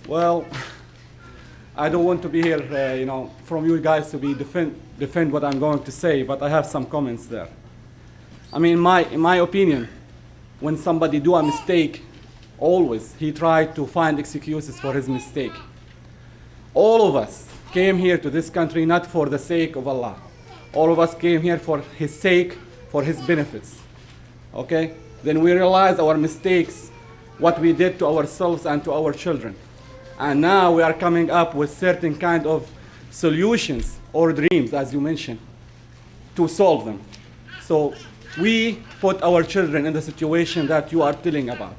Well, I don't want to be here, from you guys to be defend what I'm going to say, but I have some comments there. I mean, in my opinion, when somebody do a mistake, always he tried to find excuses for his mistake. All of us came here to this country not for the sake of Allah. All of us came here for His sake, for His benefits. Okay? Then we realize our mistakes, what we did to ourselves and to our children. And now we are coming up with certain kind of solutions or dreams, as you mentioned, to solve them. So we put our children in the situation that you are telling about.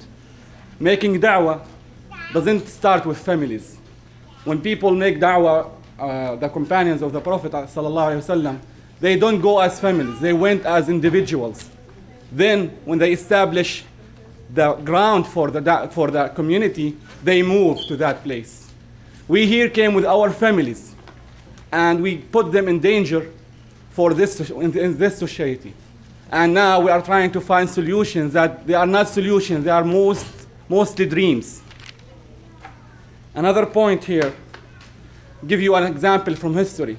Making da'wah doesn't start with families. When people make da'wah, the companions of the Prophet ﷺ, they don't go as families, they went as individuals. Then when they establish the ground for the community, they move to that place. We here came with our families, and we put them in danger in this society. And now we are trying to find solutions that they are not solutions, they are mostly dreams. Another point here, give you an example from history.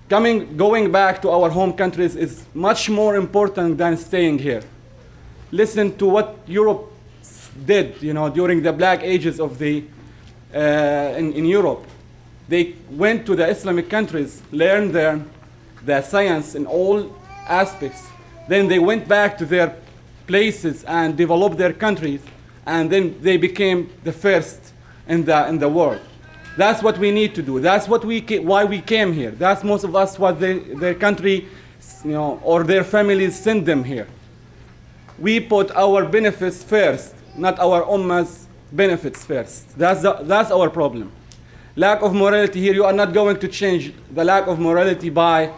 Going back to our home countries is much more important than staying here. Listen to what Europe did, during the Black Ages of in Europe. They went to the Islamic countries, learned there the science in all aspects. Then they went back to their places and developed their countries, and then they became the first in the world. That's what we need to do. That's why we came here. That's most of us what their country, or their families send them here. We put our benefits first, not our ummah's benefits first. That's our problem. Lack of morality here, you are not going to change the lack of morality by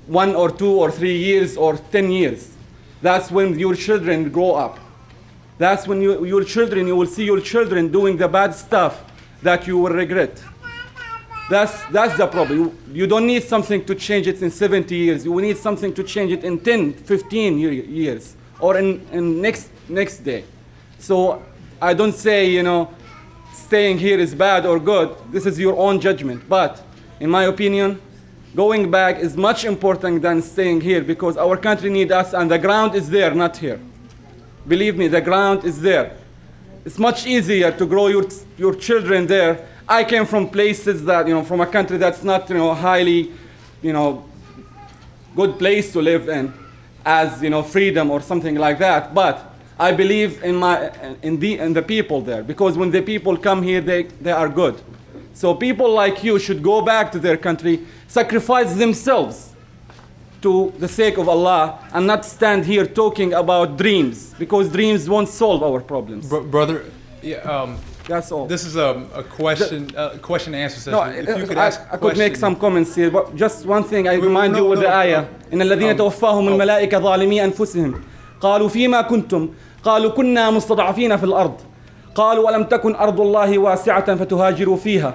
1 or 2 or 3 years or 10 years. That's when your children grow up. That's when you will see your children doing the bad stuff that you will regret. That's the problem. You don't need something to change it in 70 years. You will need something to change it in 10, 15 years, or in next day. So I don't say, staying here is bad or good. This is your own judgment. But in my opinion, going back is much important than staying here, because our country needs us and the ground is there, not here. Believe me, the ground is there. It's much easier to grow your children there. I came from places that, from a country that's not, highly, good place to live in as, freedom or something like that. But I believe in the people there, because when the people come here, they are good. So people like you should go back to their country, sacrifice themselves to the sake of Allah, and not stand here talking about dreams, because dreams won't solve our problems. Brother, yeah, that's all. This is a question and answer session. No, if you could I could make some comments here, but just one thing I remind you with the ayah. إن الذين توفاهم الملائكة ظالمي أنفسهم قالوا فيما كنتم قالوا كنا مستضعفين في الأرض قالوا ولم تكن أرض الله واسعة فتهاجروا فيها.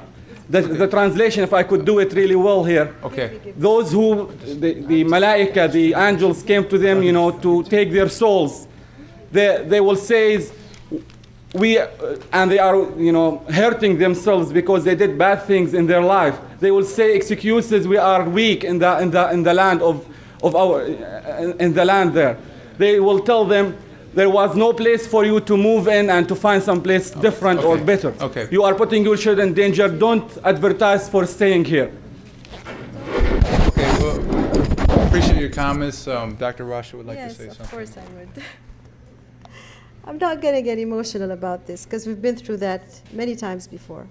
The translation, if I could do it really well here. Okay. Those who, the malaika, the angels came to them, to take their souls. They will say, and they are, hurting themselves because they did bad things in their life. They will say excuses. We are weak in the land in the land there. They will tell them, there was no place for you to move in and to find some place different or better. Okay. You are putting your children in danger. Don't advertise for staying here. Okay, well, appreciate your comments. Dr. Rasha would like to say something. Yes, of course I would. I'm not going to get emotional about this, because we've been through that many times before.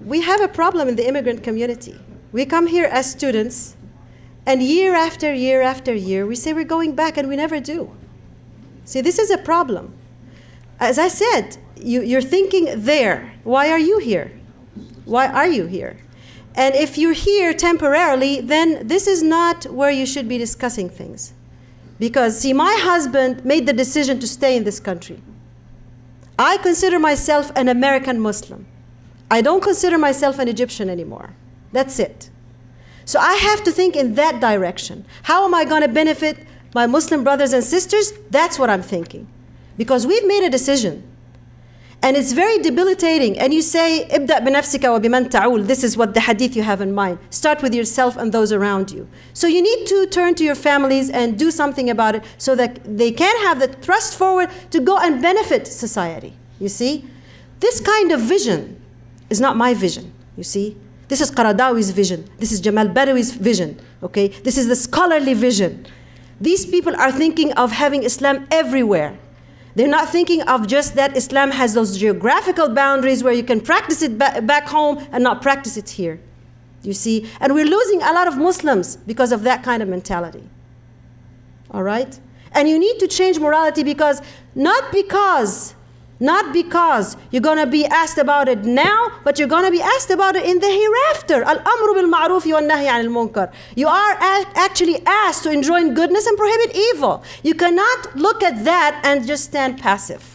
We have a problem in the immigrant community. We come here as students, and year after year after year, we say we're going back, and we never do. See, this is a problem. As I said, you're thinking there. Why are you here? Why are you here? And if you're here temporarily, then this is not where you should be discussing things. Because, see, my husband made the decision to stay in this country. I consider myself an American Muslim. I don't consider myself an Egyptian anymore. That's it. So I have to think in that direction. How am I going to benefit my Muslim brothers and sisters? That's what I'm thinking. Because we've made a decision. And it's very debilitating. And you say, ابدأ بنفسك وبمن تعول. This is what the hadith you have in mind. Start with yourself and those around you. So you need to turn to your families and do something about it so that they can have the thrust forward to go and benefit society. You see? This kind of vision is not my vision. You see? This is Qaradawi's vision. This is Jamal Badawi's vision. Okay? This is the scholarly vision. These people are thinking of having Islam everywhere. They're not thinking of just that Islam has those geographical boundaries where you can practice it back home and not practice it here. You see? And we're losing a lot of Muslims because of that kind of mentality. All right? And you need to change morality not because you're going to be asked about it now, but you're going to be asked about it in the hereafter. Al-amru bil-ma'rufi wa-nahy 'anil munkar. You are actually asked to enjoin goodness and prohibit evil. You cannot look at that and just stand passive.